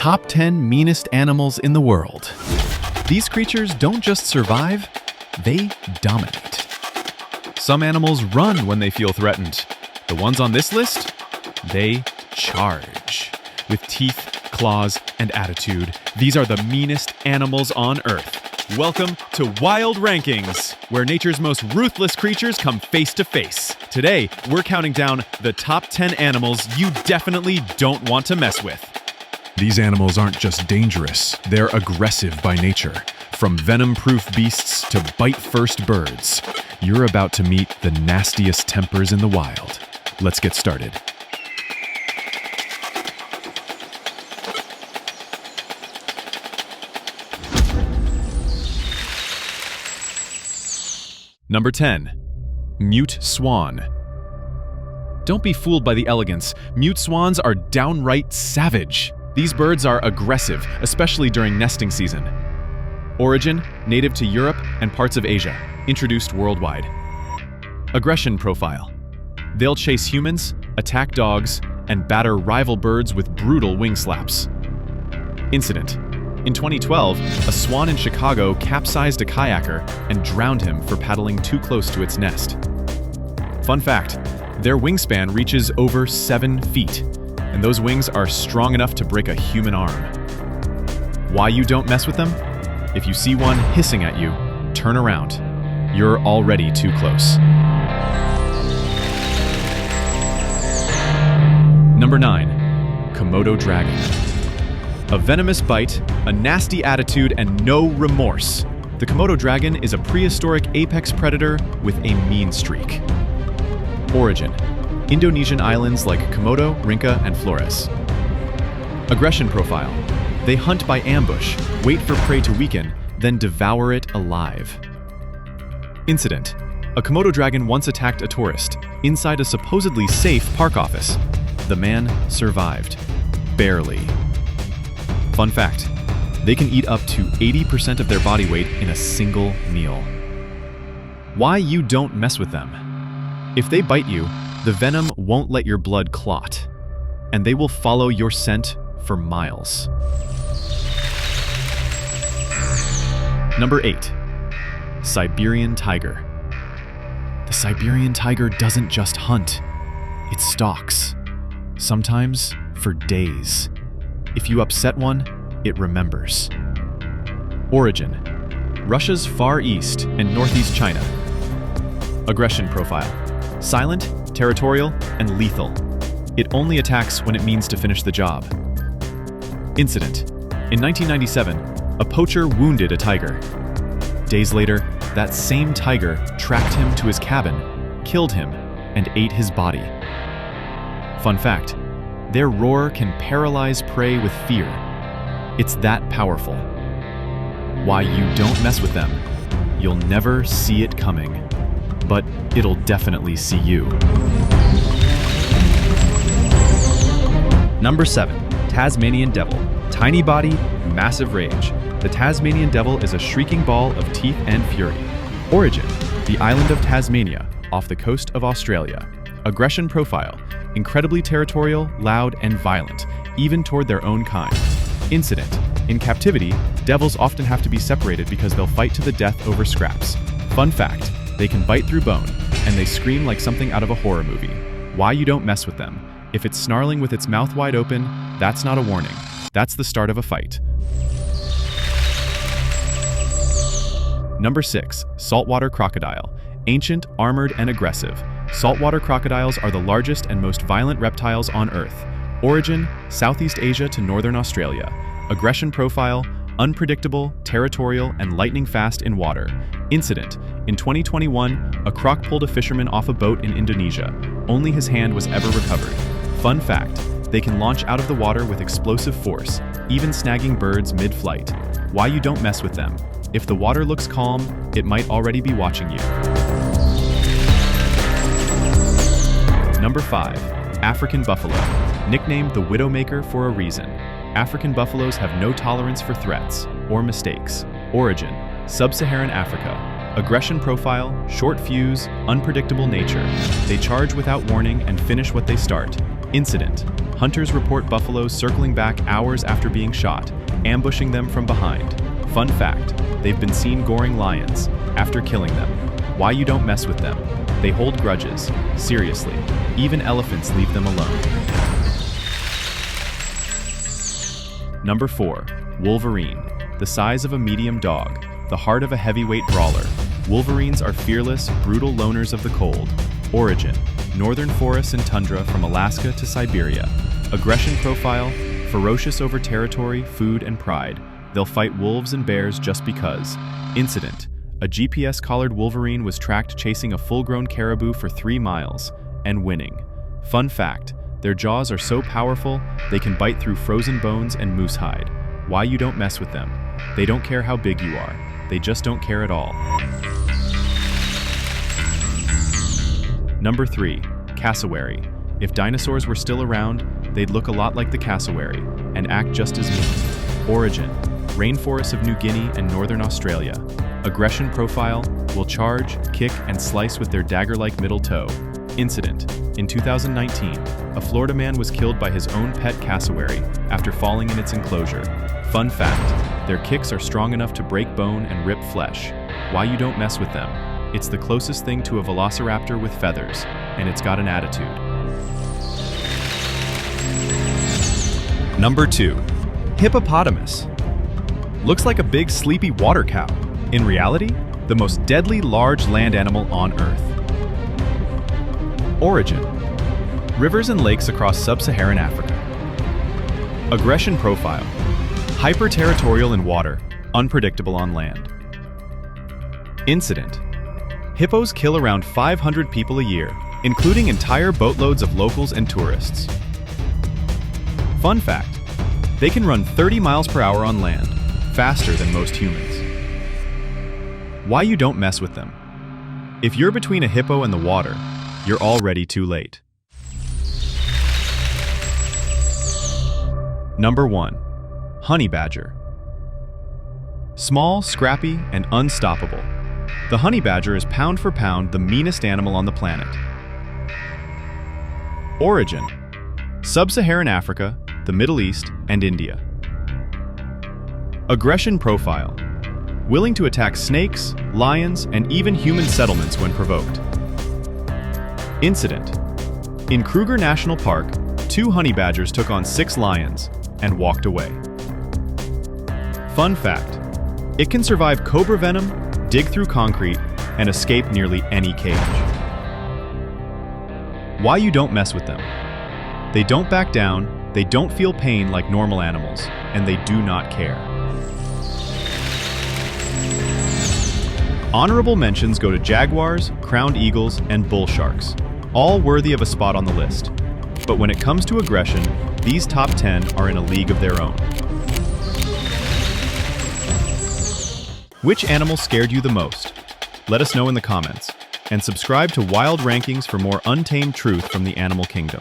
Top 10 meanest animals in the world. These creatures don't just survive, they dominate. Some animals run when they feel threatened. The ones on this list, they charge. With teeth, claws, and attitude, these are the meanest animals on Earth. Welcome to Wild Rankings, where nature's most ruthless creatures come face to face. Today, we're counting down the top 10 animals you definitely don't want to mess with. These animals aren't just dangerous, they're aggressive by nature. From venom-proof beasts to bite-first birds, you're about to meet the nastiest tempers in the wild. Let's get started. Number 10. Mute Swan. Don't be fooled by the elegance. Mute swans are downright savage. These birds are aggressive, especially during nesting season. Origin, native to Europe and parts of Asia, introduced worldwide. Aggression profile. They'll chase humans, attack dogs, and batter rival birds with brutal wing slaps. Incident. In 2012, a swan in Chicago capsized a kayaker and drowned him for paddling too close to its nest. Fun fact, their wingspan reaches over 7 feet, and those wings are strong enough to break a human arm. Why you don't mess with them? If you see one hissing at you, turn around. You're already too close. Number 9. Komodo Dragon. A venomous bite, a nasty attitude, and no remorse. The Komodo Dragon is a prehistoric apex predator with a mean streak. Origin. Indonesian islands like Komodo, Rinca, and Flores. Aggression profile. They hunt by ambush, wait for prey to weaken, then devour it alive. Incident. A Komodo dragon once attacked a tourist inside a supposedly safe park office. The man survived. Barely. Fun fact. They can eat up to 80% of their body weight in a single meal. Why you don't mess with them? If they bite you, the venom won't let your blood clot, and they will follow your scent for miles. Number 8. Siberian Tiger. The Siberian tiger doesn't just hunt, it stalks, sometimes for days. If you upset one, it remembers. Origin. Russia's Far East and Northeast China. Aggression profile. Silent, territorial, and lethal. It only attacks when it means to finish the job. Incident. In 1997, a poacher wounded a tiger. Days later, that same tiger tracked him to his cabin, killed him, and ate his body. Fun fact, their roar can paralyze prey with fear. It's that powerful. Why you don't mess with them? You'll never see it coming, but it'll definitely see you. Number 7. Tasmanian Devil. Tiny body, massive rage. The Tasmanian Devil is a shrieking ball of teeth and fury. Origin. The island of Tasmania, off the coast of Australia. Aggression profile. Incredibly territorial, loud, and violent, even toward their own kind. Incident. In captivity, devils often have to be separated because they'll fight to the death over scraps. Fun fact. They can bite through bone, and they scream like something out of a horror movie. Why you don't mess with them? If it's snarling with its mouth wide open, that's not a warning. That's the start of a fight. Number 6. Saltwater Crocodile. Ancient, armored, and aggressive. Saltwater crocodiles are the largest and most violent reptiles on Earth. Origin, Southeast Asia to Northern Australia. Aggression profile, unpredictable, territorial, and lightning fast in water. Incident. In 2021, a croc pulled a fisherman off a boat in Indonesia. Only his hand was ever recovered. Fun fact, they can launch out of the water with explosive force, even snagging birds mid-flight. Why you don't mess with them? If the water looks calm, it might already be watching you. Number 5. African Buffalo. Nicknamed the Widowmaker for a reason. African buffaloes have no tolerance for threats or mistakes. Origin. Sub-Saharan Africa. Aggression profile, short fuse, unpredictable nature. They charge without warning and finish what they start. Incident: hunters report buffaloes circling back hours after being shot, ambushing them from behind. Fun fact: they've been seen goring lions after killing them. Why you don't mess with them? They hold grudges. Seriously, even elephants leave them alone. Number 4. Wolverine. The size of a medium dog, the heart of a heavyweight brawler. Wolverines are fearless, brutal loners of the cold. Origin: northern forests and tundra from Alaska to Siberia. Aggression profile: ferocious over territory, food, and pride. They'll fight wolves and bears just because. Incident: a GPS-collared Wolverine was tracked chasing a full-grown caribou for 3 miles, and winning. Fun fact: their jaws are so powerful, they can bite through frozen bones and moose hide. Why you don't mess with them? They don't care how big you are. They just don't care at all. Number 3. Casawary. If dinosaurs were still around, they'd look a lot like the cassowary, and act just as mean. Origin: rainforests of New Guinea and northern Australia. Aggression profile: will charge, kick, and slice with their dagger-like middle toe. Incident: in 2019, a Florida man was killed by his own pet cassowary after falling in its enclosure. Fun fact: their kicks are strong enough to break bone and rip flesh. Why you don't mess with them? It's the closest thing to a velociraptor with feathers, and it's got an attitude. Number 2. Hippopotamus. Looks like a big sleepy water cow. In reality, the most deadly large land animal on Earth. Origin: rivers and lakes across sub-Saharan Africa. Aggression profile: hyper-territorial in water, unpredictable on land. Incident: hippos kill around 500 people a year, including entire boatloads of locals and tourists. Fun fact: they can run 30 miles per hour on land, faster than most humans. Why you don't mess with them? If you're between a hippo and the water, you're already too late. Number 1. Honey badger. Small, scrappy, and unstoppable. The honey badger is pound for pound the meanest animal on the planet. Origin: sub-Saharan Africa, the Middle East, and India. Aggression profile: willing to attack snakes, lions, and even human settlements when provoked. Incident: in Kruger National Park, 2 honey badgers took on 6 lions and walked away. Fun fact: it can survive cobra venom, dig through concrete, and escape nearly any cage. Why you don't mess with them? They don't back down, they don't feel pain like normal animals, and they do not care. Honorable mentions go to jaguars, crowned eagles, and bull sharks, all worthy of a spot on the list. But when it comes to aggression, these top 10 are in a league of their own. Which animal scared you the most? Let us know in the comments, and subscribe to Wild Rankings for more untamed truth from the animal kingdom.